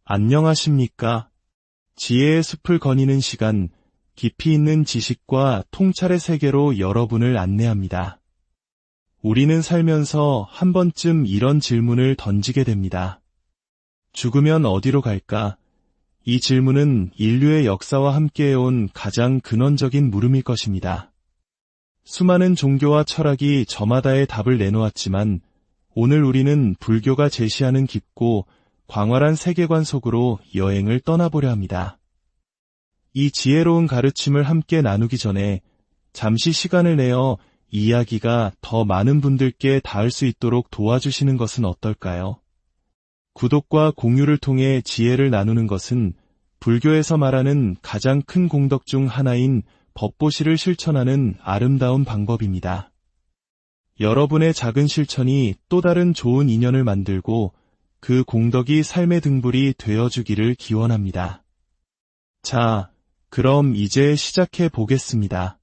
안녕하십니까? 지혜의 숲을 거니는 시간, 깊이 있는 지식과 통찰의 세계로 여러분을 안내합니다. 우리는 살면서 한 번쯤 이런 질문을 던지게 됩니다. 죽으면 어디로 갈까? 이 질문은 인류의 역사와 함께해온 가장 근원적인 물음일 것입니다. 수많은 종교와 철학이 저마다의 답을 내놓았지만 오늘 우리는 불교가 제시하는 깊고 광활한 세계관 속으로 여행을 떠나보려 합니다. 이 지혜로운 가르침을 함께 나누기 전에 잠시 시간을 내어 이야기가 더 많은 분들께 닿을 수 있도록 도와주시는 것은 어떨까요? 구독과 공유를 통해 지혜를 나누는 것은 불교에서 말하는 가장 큰 공덕 중 하나인 법보시를 실천하는 아름다운 방법입니다. 여러분의 작은 실천이 또 다른 좋은 인연을 만들고 그 공덕이 삶의 등불이 되어주기를 기원합니다. 자, 그럼 이제 시작해 보겠습니다.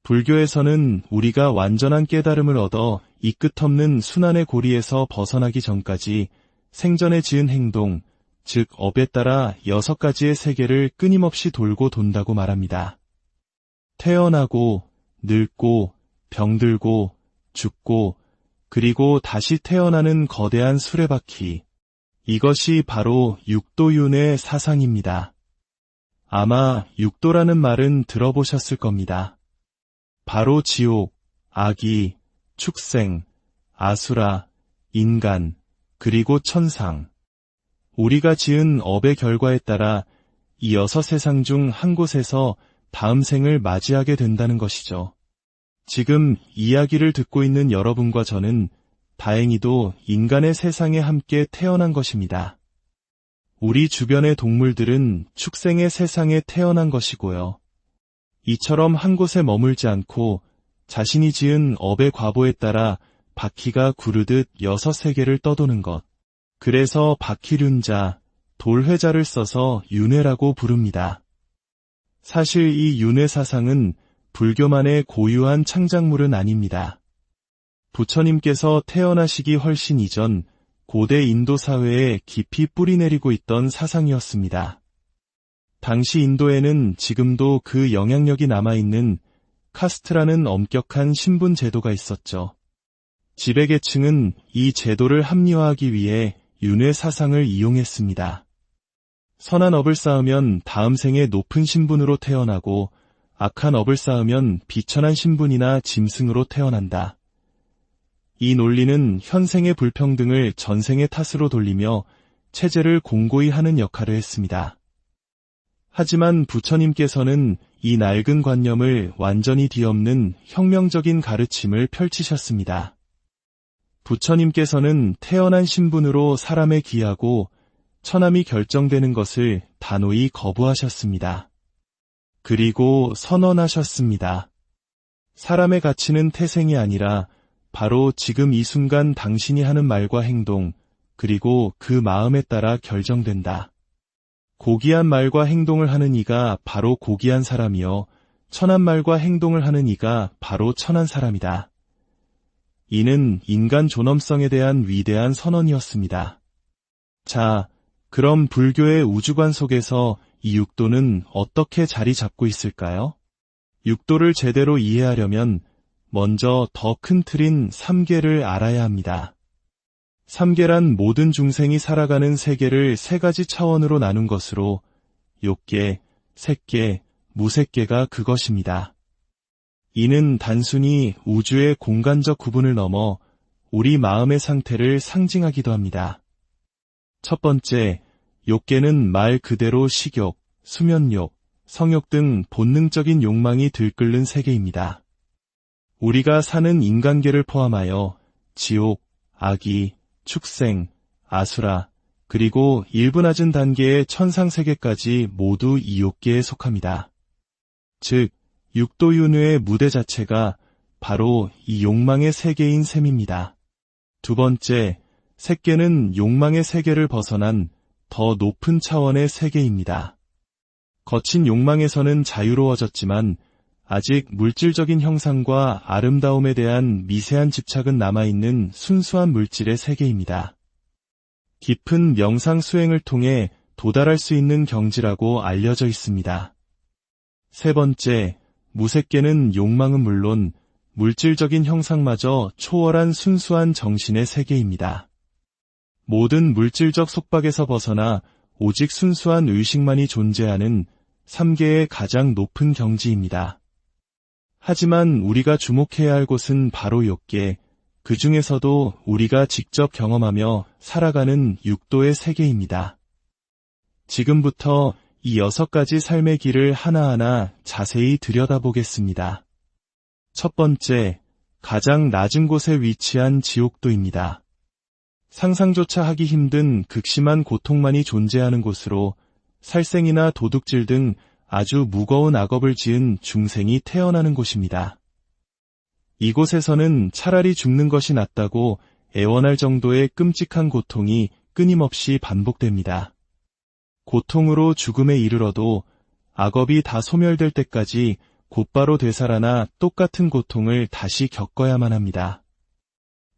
불교에서는 우리가 완전한 깨달음을 얻어 이 끝없는 순환의 고리에서 벗어나기 전까지 생전에 지은 행동, 즉 업에 따라 6가지의 세계를 끊임없이 돌고 돈다고 말합니다. 태어나고, 늙고, 병들고, 죽고, 그리고 다시 태어나는 거대한 수레바퀴. 이것이 바로 육도윤의 사상입니다. 아마 육도라는 말은 들어보셨을 겁니다. 바로 지옥, 아기, 축생, 아수라, 인간, 그리고 천상. 우리가 지은 업의 결과에 따라 이 6세상 중 한 곳에서 다음 생을 맞이하게 된다는 것이죠. 지금 이야기를 듣고 있는 여러분과 저는 다행히도 인간의 세상에 함께 태어난 것입니다. 우리 주변의 동물들은 축생의 세상에 태어난 것이고요. 이처럼 한 곳에 머물지 않고 자신이 지은 업의 과보에 따라 바퀴가 구르듯 6세계를 떠도는 것. 그래서 바퀴륜자, 돌회자를 써서 윤회라고 부릅니다. 사실 이 윤회 사상은 불교만의 고유한 창작물은 아닙니다. 부처님께서 태어나시기 훨씬 이전 고대 인도 사회에 깊이 뿌리내리고 있던 사상이었습니다. 당시 인도에는 지금도 그 영향력이 남아있는 카스트라는 엄격한 신분 제도가 있었죠. 지배계층은 이 제도를 합리화하기 위해 윤회 사상을 이용했습니다. 선한 업을 쌓으면 다음 생에 높은 신분으로 태어나고 악한 업을 쌓으면 비천한 신분이나 짐승으로 태어난다. 이 논리는 현생의 불평등을 전생의 탓으로 돌리며 체제를 공고히 하는 역할을 했습니다. 하지만 부처님께서는 이 낡은 관념을 완전히 뒤엎는 혁명적인 가르침을 펼치셨습니다. 부처님께서는 태어난 신분으로 사람에 기하고 처남이 결정되는 것을 단호히 거부하셨습니다. 그리고 선언하셨습니다. 사람의 가치는 태생이 아니라 바로 지금 이 순간 당신이 하는 말과 행동, 그리고 그 마음에 따라 결정된다. 고귀한 말과 행동을 하는 이가 바로 고귀한 사람이요, 천한 말과 행동을 하는 이가 바로 천한 사람이다. 이는 인간 존엄성에 대한 위대한 선언이었습니다. 자, 그럼 불교의 우주관 속에서 이 육도는 어떻게 자리 잡고 있을까요? 육도를 제대로 이해하려면 먼저 더 큰 틀인 삼계를 알아야 합니다. 삼계란 모든 중생이 살아가는 세계를 3가지 차원으로 나눈 것으로 욕계, 색계, 무색계가 그것입니다. 이는 단순히 우주의 공간적 구분을 넘어 우리 마음의 상태를 상징하기도 합니다. 첫 번째, 욕계는 말 그대로 식욕, 수면욕, 성욕 등 본능적인 욕망이 들끓는 세계입니다. 우리가 사는 인간계를 포함하여 지옥, 아기, 축생, 아수라, 그리고 일부 낮은 단계의 천상세계까지 모두 이 욕계에 속합니다. 즉, 육도윤회의 무대 자체가 바로 이 욕망의 세계인 셈입니다. 두 번째, 색계는 욕망의 세계를 벗어난 더 높은 차원의 세계입니다. 거친 욕망에서는 자유로워졌지만 아직 물질적인 형상과 아름다움에 대한 미세한 집착은 남아있는 순수한 물질의 세계입니다. 깊은 명상 수행을 통해 도달할 수 있는 경지라고 알려져 있습니다. 세 번째, 무색계는 욕망은 물론 물질적인 형상마저 초월한 순수한 정신의 세계입니다. 모든 물질적 속박에서 벗어나 오직 순수한 의식만이 존재하는 3계의 가장 높은 경지입니다. 하지만 우리가 주목해야 할 곳은 바로 6계, 그 중에서도 우리가 직접 경험하며 살아가는 6도의 세계입니다. 지금부터 이 6가지 삶의 길을 하나하나 자세히 들여다보겠습니다. 첫 번째, 가장 낮은 곳에 위치한 지옥도입니다. 상상조차 하기 힘든 극심한 고통만이 존재하는 곳으로 살생이나 도둑질 등 아주 무거운 악업을 지은 중생이 태어나는 곳입니다. 이곳에서는 차라리 죽는 것이 낫다고 애원할 정도의 끔찍한 고통이 끊임없이 반복됩니다. 고통으로 죽음에 이르러도 악업이 다 소멸될 때까지 곧바로 되살아나 똑같은 고통을 다시 겪어야만 합니다.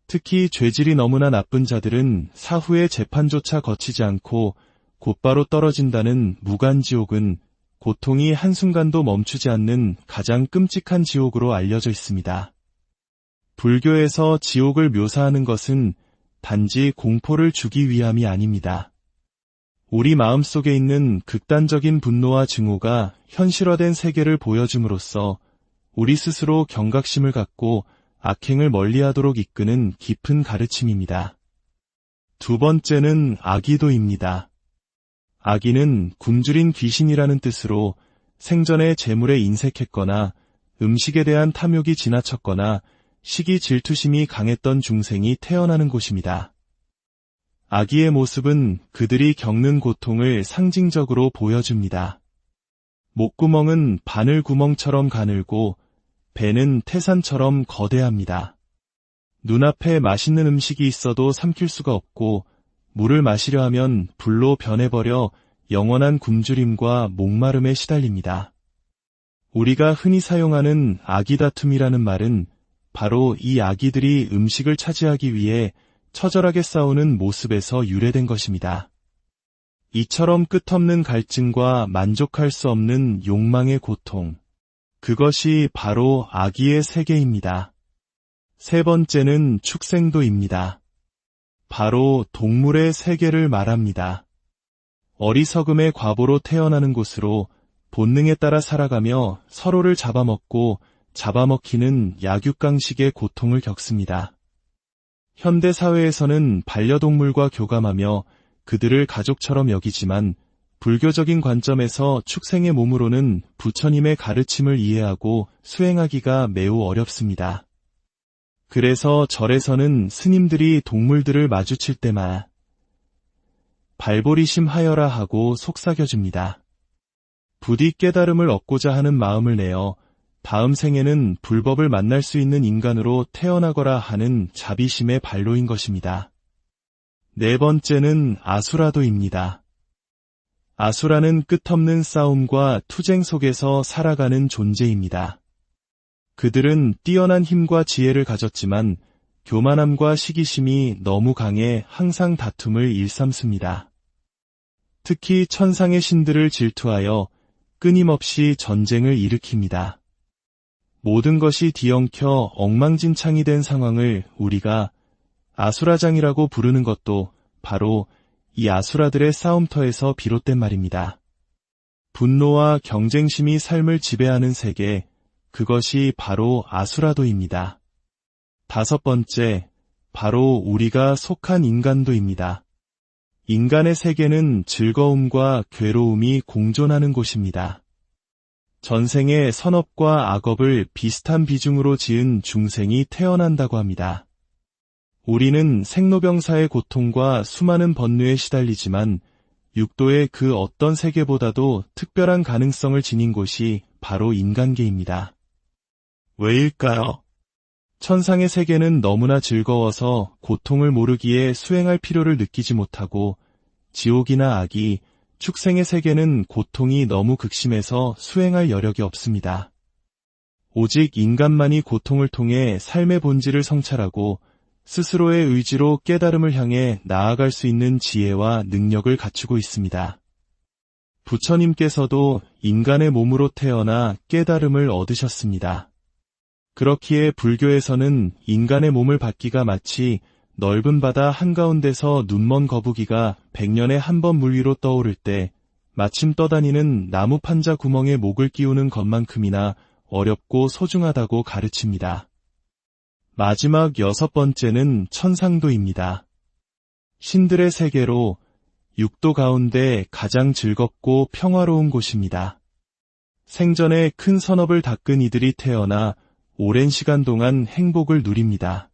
특히 죄질이 너무나 나쁜 자들은 사후의 재판조차 거치지 않고 곧바로 떨어진다는 무간지옥은 고통이 한순간도 멈추지 않는 가장 끔찍한 지옥으로 알려져 있습니다. 불교에서 지옥을 묘사하는 것은 단지 공포를 주기 위함이 아닙니다. 우리 마음속에 있는 극단적인 분노와 증오가 현실화된 세계를 보여줌으로써 우리 스스로 경각심을 갖고 악행을 멀리하도록 이끄는 깊은 가르침입니다. 두 번째는 아기도입니다. 아기는 굶주린 귀신이라는 뜻으로 생전에 재물에 인색했거나 음식에 대한 탐욕이 지나쳤거나 시기 질투심이 강했던 중생이 태어나는 곳입니다. 아기의 모습은 그들이 겪는 고통을 상징적으로 보여줍니다. 목구멍은 바늘구멍처럼 가늘고 배는 태산처럼 거대합니다. 눈앞에 맛있는 음식이 있어도 삼킬 수가 없고 물을 마시려 하면 불로 변해버려 영원한 굶주림과 목마름에 시달립니다. 우리가 흔히 사용하는 아기다툼이라는 말은 바로 이 아기들이 음식을 차지하기 위해 처절하게 싸우는 모습에서 유래된 것입니다. 이처럼 끝없는 갈증과 만족할 수 없는 욕망의 고통, 그것이 바로 아기의 세계입니다. 세 번째는 축생도입니다. 바로 동물의 세계를 말합니다. 어리석음의 과보로 태어나는 곳으로 본능에 따라 살아가며 서로를 잡아먹고 잡아먹히는 약육강식의 고통을 겪습니다. 현대 사회에서는 반려동물과 교감하며 그들을 가족처럼 여기지만 불교적인 관점에서 축생의 몸으로는 부처님의 가르침을 이해하고 수행하기가 매우 어렵습니다. 그래서 절에서는 스님들이 동물들을 마주칠 때마다 발보리심하여라 하고 속삭여줍니다. 부디 깨달음을 얻고자 하는 마음을 내어 다음 생에는 불법을 만날 수 있는 인간으로 태어나거라 하는 자비심의 발로인 것입니다. 네 번째는 아수라도입니다. 아수라는 끝없는 싸움과 투쟁 속에서 살아가는 존재입니다. 그들은 뛰어난 힘과 지혜를 가졌지만 교만함과 시기심이 너무 강해 항상 다툼을 일삼습니다. 특히 천상의 신들을 질투하여 끊임없이 전쟁을 일으킵니다. 모든 것이 뒤엉켜 엉망진창이 된 상황을 우리가 아수라장이라고 부르는 것도 바로 이 아수라들의 싸움터에서 비롯된 말입니다. 분노와 경쟁심이 삶을 지배하는 세계, 그것이 바로 아수라도입니다. 다섯 번째, 바로 우리가 속한 인간도입니다. 인간의 세계는 즐거움과 괴로움이 공존하는 곳입니다. 전생에 선업과 악업을 비슷한 비중으로 지은 중생이 태어난다고 합니다. 우리는 생로병사의 고통과 수많은 번뇌에 시달리지만 육도의 그 어떤 세계보다도 특별한 가능성을 지닌 곳이 바로 인간계입니다. 왜일까요? 천상의 세계는 너무나 즐거워서 고통을 모르기에 수행할 필요를 느끼지 못하고 지옥이나 악이 축생의 세계는 고통이 너무 극심해서 수행할 여력이 없습니다. 오직 인간만이 고통을 통해 삶의 본질을 성찰하고 스스로의 의지로 깨달음을 향해 나아갈 수 있는 지혜와 능력을 갖추고 있습니다. 부처님께서도 인간의 몸으로 태어나 깨달음을 얻으셨습니다. 그렇기에 불교에서는 인간의 몸을 받기가 마치 넓은 바다 한가운데서 눈먼 거북이가 100년에 한 번 물 위로 떠오를 때 마침 떠다니는 나무 판자 구멍에 목을 끼우는 것만큼이나 어렵고 소중하다고 가르칩니다. 마지막 6번째는 천상도입니다. 신들의 세계로 육도 가운데 가장 즐겁고 평화로운 곳입니다. 생전에 큰 선업을 닦은 이들이 태어나 오랜 시간 동안 행복을 누립니다.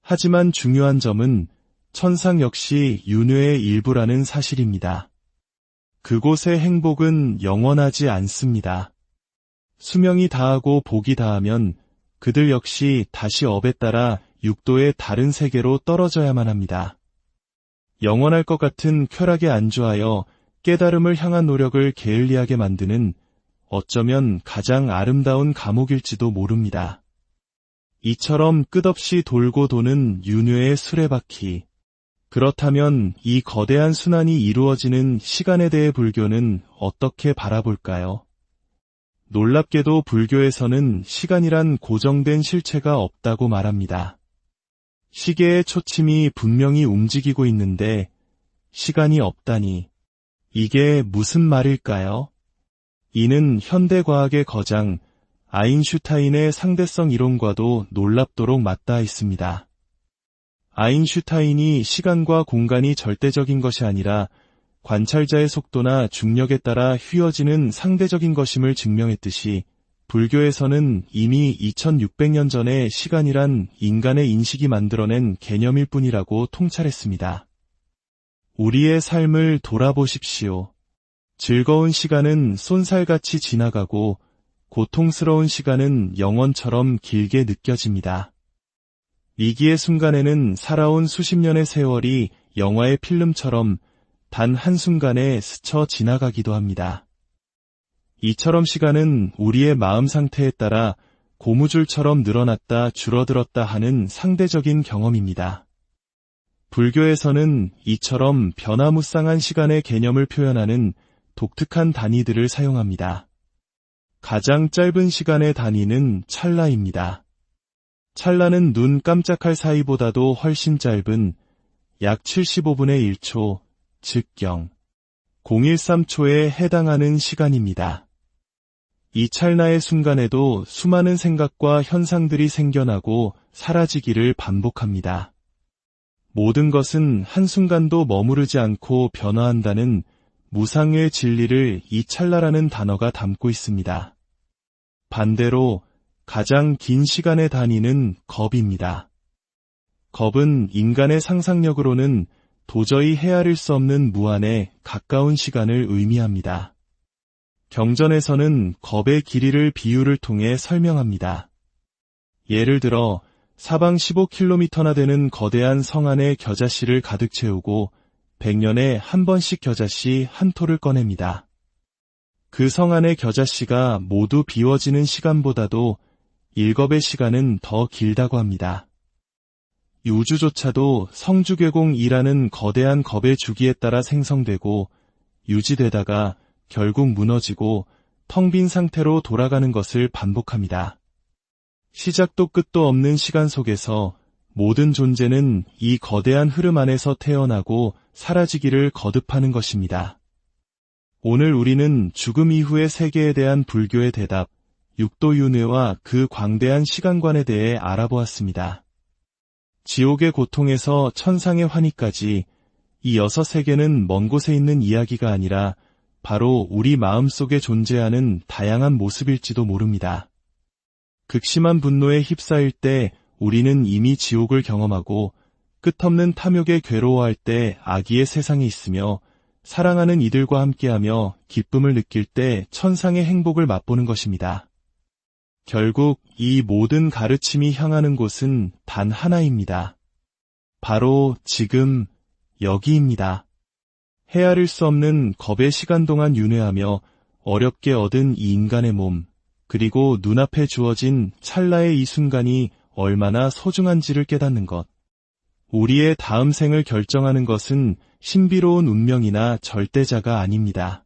하지만 중요한 점은 천상 역시 윤회의 일부라는 사실입니다. 그곳의 행복은 영원하지 않습니다. 수명이 다하고 복이 다하면 그들 역시 다시 업에 따라 육도의 다른 세계로 떨어져야만 합니다. 영원할 것 같은 쾌락에 안주하여 깨달음을 향한 노력을 게을리하게 만드는 어쩌면 가장 아름다운 감옥일지도 모릅니다. 이처럼 끝없이 돌고 도는 윤회의 수레바퀴. 그렇다면 이 거대한 순환이 이루어지는 시간에 대해 불교는 어떻게 바라볼까요? 놀랍게도 불교에서는 시간이란 고정된 실체가 없다고 말합니다. 시계의 초침이 분명히 움직이고 있는데 시간이 없다니 이게 무슨 말일까요? 이는 현대과학의 거장 아인슈타인의 상대성 이론과도 놀랍도록 맞닿아 있습니다. 아인슈타인이 시간과 공간이 절대적인 것이 아니라 관찰자의 속도나 중력에 따라 휘어지는 상대적인 것임을 증명했듯이 불교에서는 이미 2600년 전에 시간이란 인간의 인식이 만들어낸 개념일 뿐이라고 통찰했습니다. 우리의 삶을 돌아보십시오. 즐거운 시간은 쏜살같이 지나가고 고통스러운 시간은 영원처럼 길게 느껴집니다. 위기의 순간에는 살아온 수십 년의 세월이 영화의 필름처럼 단 한순간에 스쳐 지나가기도 합니다. 이처럼 시간은 우리의 마음 상태에 따라 고무줄처럼 늘어났다 줄어들었다 하는 상대적인 경험입니다. 불교에서는 이처럼 변화무쌍한 시간의 개념을 표현하는 독특한 단위들을 사용합니다. 가장 짧은 시간의 단위는 찰나입니다. 찰나는 눈 깜짝할 사이보다도 훨씬 짧은 약 75분의 1초, 즉 0.013초에 해당하는 시간입니다. 이 찰나의 순간에도 수많은 생각과 현상들이 생겨나고 사라지기를 반복합니다. 모든 것은 한순간도 머무르지 않고 변화한다는 무상의 진리를 이 찰나라는 단어가 담고 있습니다. 반대로 가장 긴 시간의 단위는 겁입니다. 겁은 인간의 상상력으로는 도저히 헤아릴 수 없는 무한에 가까운 시간을 의미합니다. 경전에서는 겁의 길이를 비유를 통해 설명합니다. 예를 들어 사방 15km나 되는 거대한 성 안에 겨자씨를 가득 채우고 100년에 한 번씩 겨자씨 한 톨을 꺼냅니다. 그 성 안의 겨자씨가 모두 비워지는 시간보다도 일겁의 시간은 더 길다고 합니다. 우주조차도 성주괴공이라는 거대한 겁의 주기에 따라 생성되고 유지되다가 결국 무너지고 텅 빈 상태로 돌아가는 것을 반복합니다. 시작도 끝도 없는 시간 속에서 모든 존재는 이 거대한 흐름 안에서 태어나고 사라지기를 거듭하는 것입니다. 오늘 우리는 죽음 이후의 세계에 대한 불교의 대답, 육도윤회와 그 광대한 시간관에 대해 알아보았습니다. 지옥의 고통에서 천상의 환희까지 이 6세계는 먼 곳에 있는 이야기가 아니라 바로 우리 마음속에 존재하는 다양한 모습일지도 모릅니다. 극심한 분노에 휩싸일 때 우리는 이미 지옥을 경험하고 끝없는 탐욕에 괴로워할 때 악의의 세상에 있으며 사랑하는 이들과 함께하며 기쁨을 느낄 때 천상의 행복을 맛보는 것입니다. 결국 이 모든 가르침이 향하는 곳은 단 하나입니다. 바로 지금 여기입니다. 헤아릴 수 없는 겁의 시간 동안 윤회하며 어렵게 얻은 이 인간의 몸, 그리고 눈앞에 주어진 찰나의 이 순간이 얼마나 소중한지를 깨닫는 것. 우리의 다음 생을 결정하는 것은 신비로운 운명이나 절대자가 아닙니다.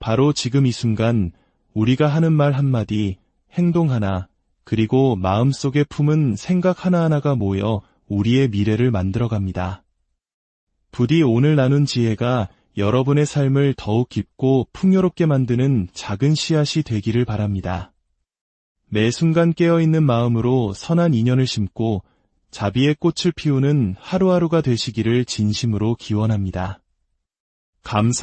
바로 지금 이 순간 우리가 하는 말 한마디, 행동 하나, 그리고 마음속에 품은 생각 하나하나가 모여 우리의 미래를 만들어갑니다. 부디 오늘 나눈 지혜가 여러분의 삶을 더욱 깊고 풍요롭게 만드는 작은 씨앗이 되기를 바랍니다. 매 순간 깨어있는 마음으로 선한 인연을 심고 자비의 꽃을 피우는 하루하루가 되시기를 진심으로 기원합니다. 감사합니다.